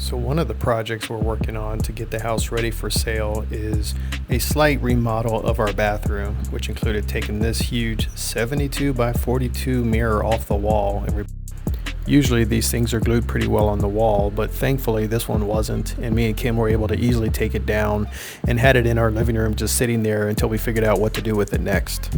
So one of the projects we're working on to get the house ready for sale is a slight remodel of our bathroom, which included taking this huge 72 by 42 mirror off the wall. Usually these things are glued pretty well on the wall, but thankfully this one wasn't, and me and Kim were able to easily take it down and had it in our living room just sitting there until we figured out what to do with it next.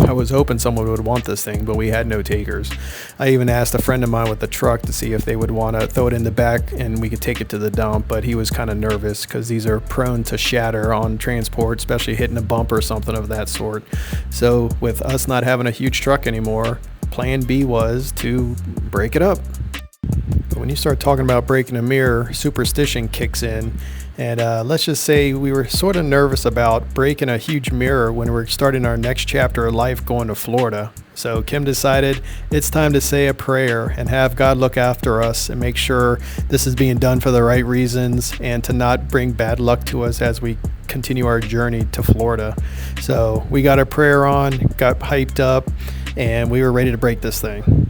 I was hoping someone would want this thing, but we had no takers. I even asked a friend of mine with the truck to see if they would want to throw it in the back and we could take it to the dump, but he was kind of nervous because these are prone to shatter on transport, especially hitting a bump or something of that sort. So with us not having a huge truck anymore, plan B was to break it up. But when you start talking about breaking a mirror, superstition kicks in. And let's just say we were sort of nervous about breaking a huge mirror when we're starting our next chapter of life going to Florida. So Kim decided it's time to say a prayer and have God look after us and make sure this is being done for the right reasons and to not bring bad luck to us as we continue our journey to Florida. So we got our prayer on, got hyped up, and we were ready to break this thing.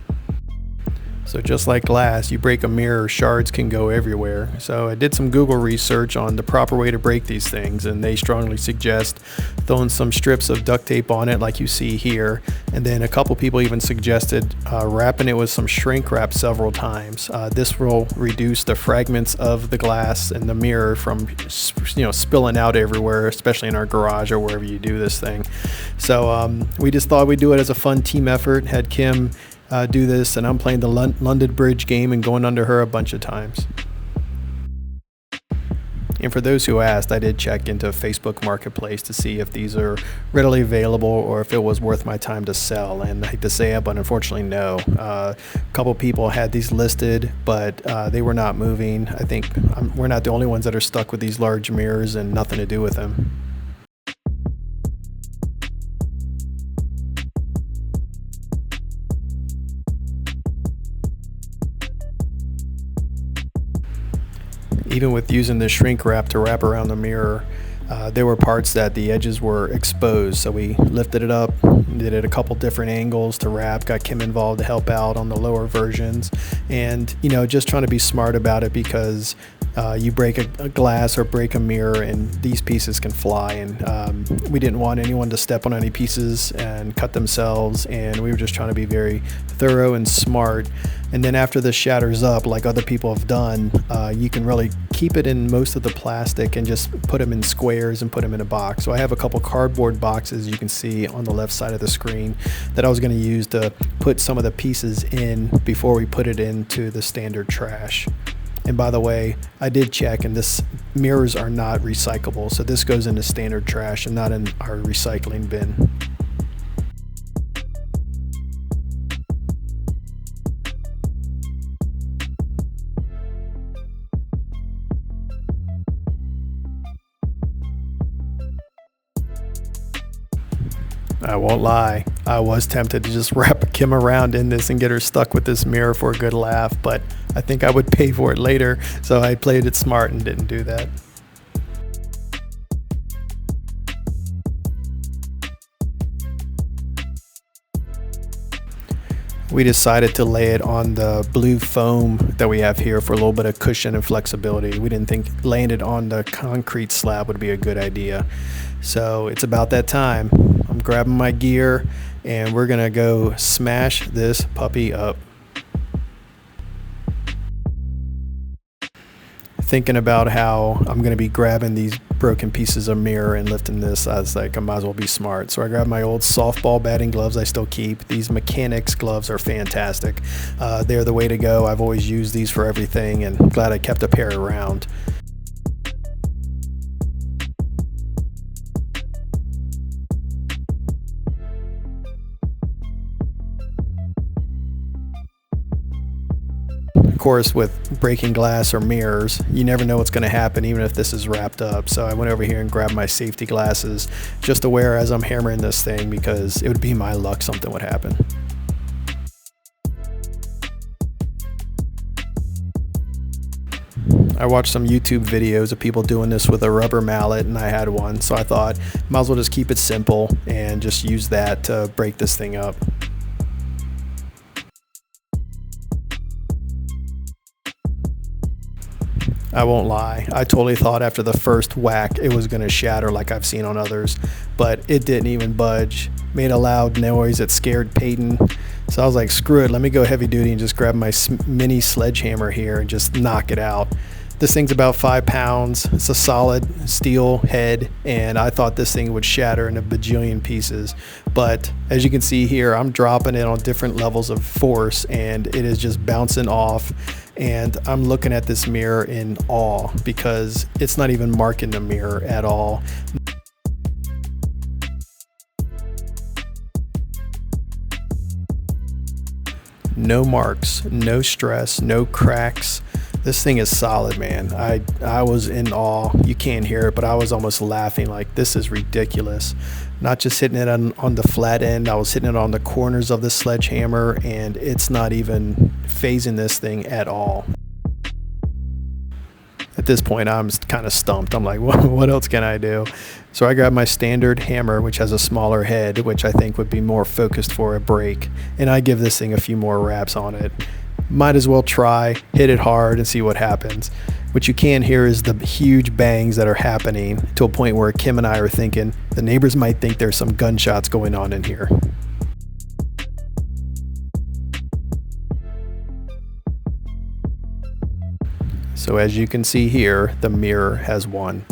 So just like glass, you break a mirror, shards can go everywhere. So I did some Google research on the proper way to break these things, and they strongly suggest throwing some strips of duct tape on it like you see here. And then a couple people even suggested wrapping it with some shrink wrap several times. This will reduce the fragments of the glass and the mirror from spilling out everywhere, especially in our garage or wherever you do this thing. So we just thought we'd do it as a fun team effort, had Kim do this, and I'm playing the London Bridge game and going under her a bunch of times. And for those who asked, I did check into Facebook Marketplace to see if these are readily available or if it was worth my time to sell. And I hate to say it, but unfortunately, no. A couple people had these listed, but they were not moving. I think we're not the only ones that are stuck with these large mirrors and nothing to do with them. Even with using the shrink wrap to wrap around the mirror, there were parts that the edges were exposed. So we lifted it up, did it a couple different angles to wrap, got Kim involved to help out on the lower versions. And, just trying to be smart about it because you break a glass or break a mirror and these pieces can fly. And we didn't want anyone to step on any pieces and cut themselves. And we were just trying to be very thorough and smart. And then after this shatters up, like other people have done, you can really keep it in most of the plastic and just put them in squares and put them in a box. So I have a couple cardboard boxes you can see on the left side of the screen that I was going to use to put some of the pieces in before we put it into the standard trash. And by the way, I did check, and this mirrors are not recyclable. So this goes into standard trash and not in our recycling bin. I won't lie, I was tempted to just wrap Kim around in this and get her stuck with this mirror for a good laugh, but I think I would pay for it later, so I played it smart and didn't do that. We decided to lay it on the blue foam that we have here for a little bit of cushion and flexibility. We didn't think laying it on the concrete slab would be a good idea. So it's about that time. I'm grabbing my gear and we're gonna go smash this puppy up. Thinking about how I'm gonna be grabbing these broken pieces of mirror and lifting this, I was like, I might as well be smart. So I grabbed my old softball batting gloves I still keep. These mechanics gloves are fantastic. They're the way to go. I've always used these for everything and I'm glad I kept a pair around. Of course, with breaking glass or mirrors, you never know what's going to happen even if this is wrapped up. So I went over here and grabbed my safety glasses just to wear as I'm hammering this thing because it would be my luck something would happen. I watched some YouTube videos of people doing this with a rubber mallet and I had one, so I thought might as well just keep it simple and just use that to break this thing up. I won't lie. I totally thought after the first whack it was going to shatter like I've seen on others, but it didn't even budge. Made a loud noise that scared Peyton. So I was like, screw it, let me go heavy duty and just grab my mini sledgehammer here and just knock it out. This thing's about 5 pounds. It's a solid steel head, and I thought this thing would shatter in a bajillion pieces. But as you can see here, I'm dropping it on different levels of force, and it is just bouncing off. And I'm looking at this mirror in awe because it's not even marking the mirror at all. No marks, no stress, no cracks. This thing is solid, man. I was in awe. You can't hear it, but I was almost laughing like this is ridiculous. Not just hitting it on the flat end, I was hitting it on the corners of the sledgehammer, and it's not even phasing this thing at all. At this point, I'm kind of stumped. I'm like, what else can I do? So I grabbed my standard hammer, which has a smaller head, which I think would be more focused for a break, and I give this thing a few more wraps on it. Might as well try, hit it hard and see what happens. What you can hear is the huge bangs that are happening to a point where Kim and I are thinking the neighbors might think there's some gunshots going on in here. So as you can see here, the mirror has won.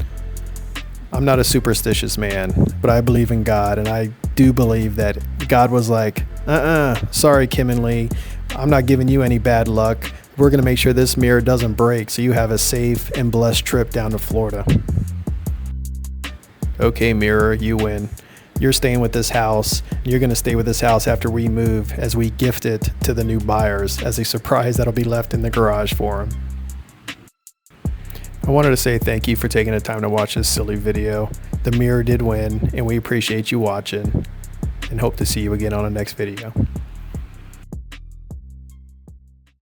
I'm not a superstitious man, but I believe in God, and I do believe that God was like, sorry, Kim and Lee, I'm not giving you any bad luck. We're going to make sure this mirror doesn't break so you have a safe and blessed trip down to Florida. Okay, mirror, you win. You're staying with this house. You're going to stay with this house after we move, as we gift it to the new buyers as a surprise that'll be left in the garage for them. I wanted to say thank you for taking the time to watch this silly video. The mirror did win, and we appreciate you watching, and hope to see you again on the next video.